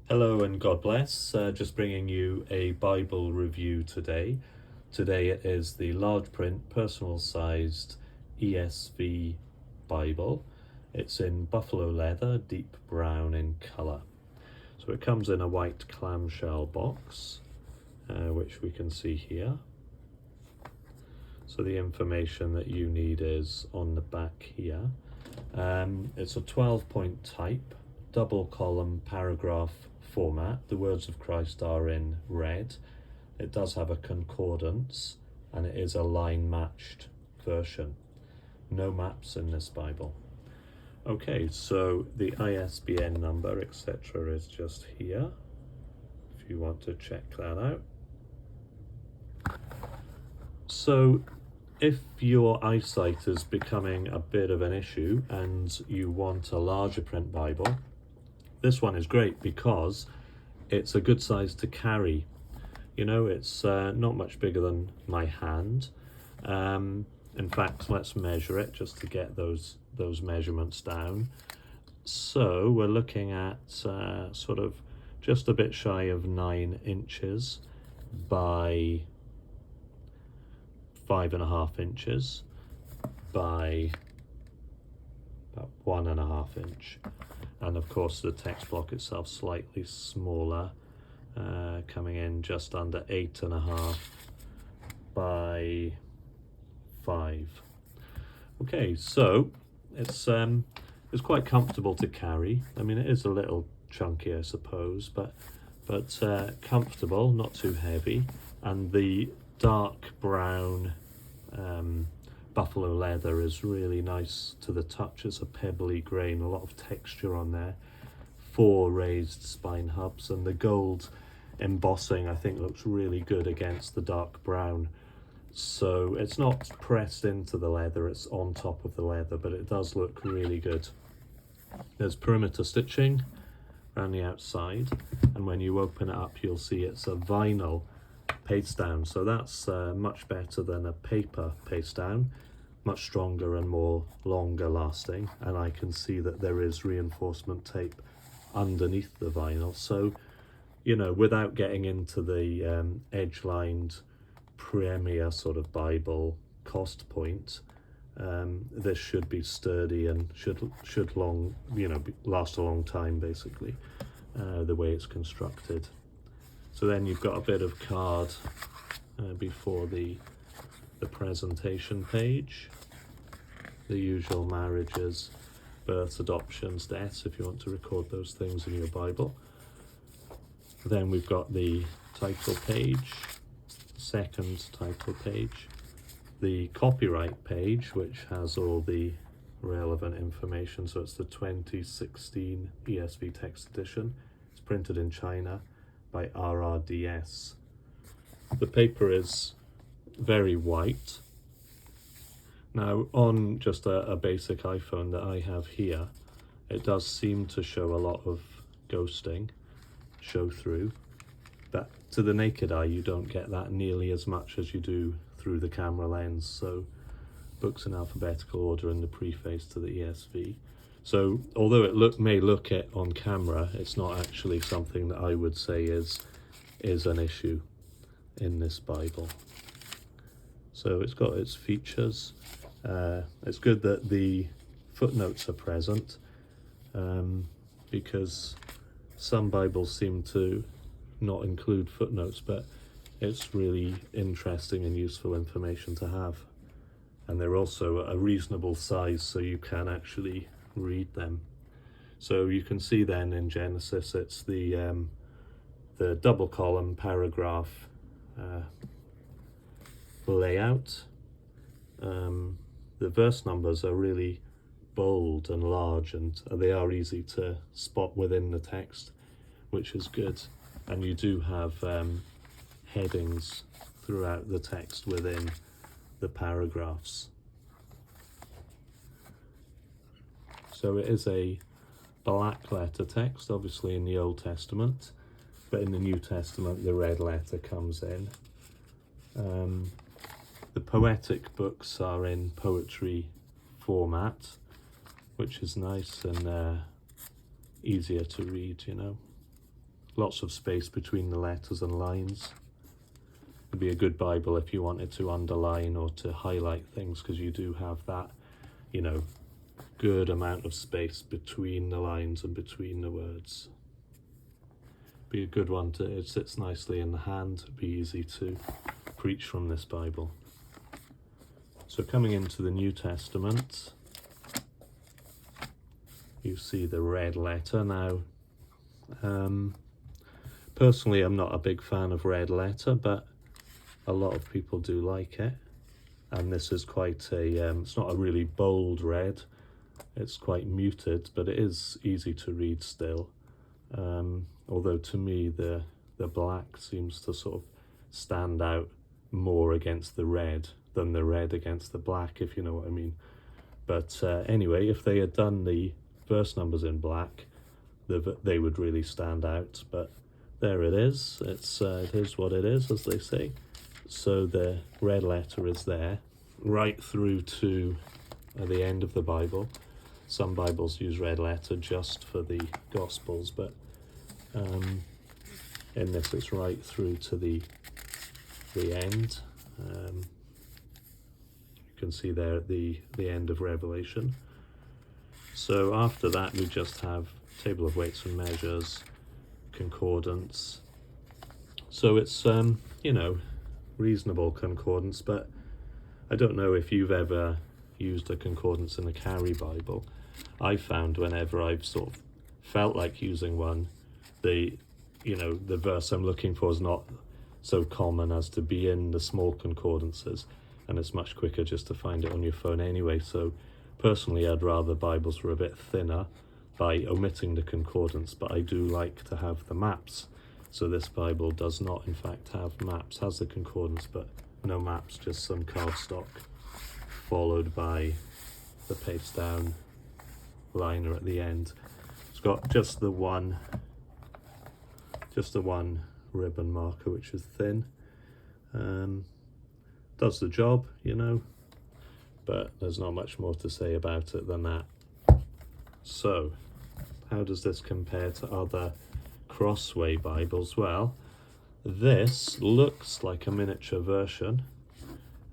Hello and God bless. Just bringing you a Bible review today. Today it is the large print, personal sized ESV Bible. It's in buffalo leather, deep brown in colour. So it comes in a white clamshell box, which we can see here. So the information that you need is on the back here. It's a 12-point type, double column paragraph format. The words of Christ are in red. It does have a concordance and it is a line matched version. No maps in this Bible. Okay, so the ISBN number, etc. is just here if you want to check that out. So if your eyesight is becoming a bit of an issue and you want a larger print Bible, this one is great because it's a good size to carry. You know, it's not much bigger than my hand. In fact, let's measure it just to get those measurements down. So we're looking at sort of just a bit shy of 9 inches by 5.5 inches by about 1.5 inch. And of course the text block itself slightly smaller, coming in just under 8.5 by 5. Okay, so it's quite comfortable to carry. I mean, it is a little chunky, I suppose, but comfortable, not too heavy. And the dark brown buffalo leather is really nice to the touch. It's a pebbly grain, a lot of texture on there, 4 raised spine hubs, and the gold embossing I think looks really good against the dark brown. So it's not pressed into the leather, it's on top of the leather, but it does look really good. There's perimeter stitching around the outside, and when you open it up you'll see it's a vinyl paste down, so that's much better than a paper paste down, much stronger and more longer lasting. And I can see that there is reinforcement tape underneath the vinyl, so you know, without getting into the edge lined premier sort of Bible cost point, this should be sturdy and should long, you know, last a long time basically, the way it's constructed. So then you've got a bit of card before the presentation page. The usual marriages, births, adoptions, deaths, if you want to record those things in your Bible. Then we've got the title page, second title page, the copyright page, which has all the relevant information. So it's the 2016 ESV Text edition. It's printed in China by RRDS. The paper is very white. Now on just a basic iPhone that I have here, it does seem to show a lot of ghosting, show through, but to the naked eye you don't get that nearly as much as you do through the camera lens. So books in alphabetical order and the preface to the ESV. So although it may look it on camera, it's not actually something that I would say is an issue in this Bible. So it's got its features. It's good that the footnotes are present, because some Bibles seem to not include footnotes, but it's really interesting and useful information to have. And they're also a reasonable size, so you can actually read them. So you can see then in Genesis it's the double column paragraph layout. The verse numbers are really bold and large, and they are easy to spot within the text, which is good. And you do have headings throughout the text within the paragraphs. So it is a black letter text, obviously in the Old Testament, but in the New Testament the red letter comes in. The poetic books are in poetry format, which is nice and easier to read, you know. lots of space between the letters and lines. It'd be a good Bible if you wanted to underline or to highlight things, because you do have that, you know, good amount of space between the lines and between the words. Be a good one to, it sits nicely in the hand, it'd be easy to preach from this Bible. So coming into the New Testament, you see the red letter. Now, personally, I'm not a big fan of red letter, but a lot of people do like it. And this is quite a, it's not a really bold red, it's quite muted, but it is easy to read still. Although to me, the black seems to sort of stand out more against the red than the red against the black, if you know what I mean. But anyway, if they had done the verse numbers in black, they would really stand out. But there it is. It is what it is, as they say. So the red letter is there, right through to the end of the Bible. Some Bibles use red letter just for the Gospels, but in this it's right through to the end. You can see there at the end of Revelation. So after that we just have table of weights and measures, concordance. So it's you know, reasonable concordance, but I don't know if you've ever used a concordance in a carry Bible. I found whenever I've sort of felt like using one, the verse I'm looking for is not so common as to be in the small concordances, and it's much quicker just to find it on your phone anyway. So personally, I'd rather Bibles were a bit thinner by omitting the concordance, but I do like to have the maps. So this Bible does not in fact have maps, has the concordance but no maps, just some cardstock followed by the paste down liner at the end. It's got just the one ribbon marker, which is thin. Does the job, you know, but there's not much more to say about it than that. So how does this compare to other Crossway Bibles? Well, this looks like a miniature version,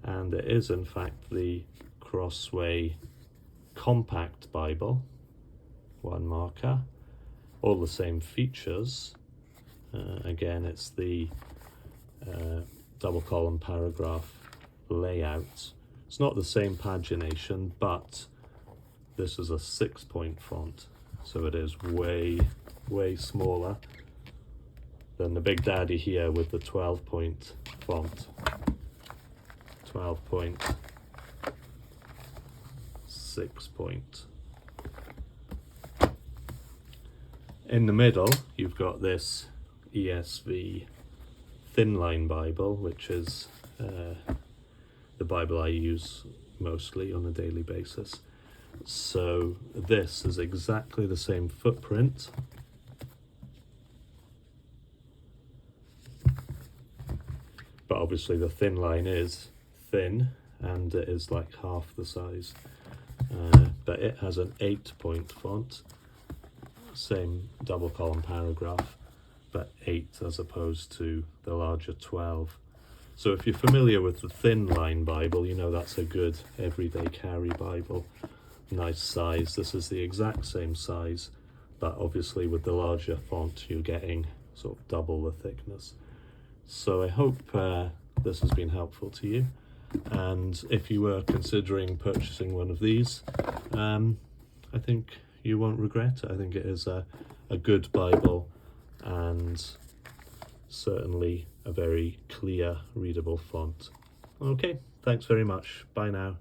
and it is in fact the Crossway Compact Bible. One marker, all the same features. Again, it's the double column paragraph layout. It's not the same pagination, but this is a 6-point font, so it is way smaller than the Big Daddy here with the 12-point font. 12-point, 6-point. In the middle, you've got this ESV Thin Line Bible, which is the Bible I use mostly on a daily basis. So this is exactly the same footprint, but obviously the thin line is thin and it is like half the size, but it has an 8-point font, same double column paragraph, but 8 as opposed to the larger 12. So if you're familiar with the Thin Line Bible, you know that's a good everyday carry Bible. Nice size. This is the exact same size, but obviously with the larger font you're getting sort of double the thickness. So I hope this has been helpful to you, and if you were considering purchasing one of these, I think you won't regret it. I think it is a good Bible and certainly a very clear, readable font. Okay, thanks very much. Bye now.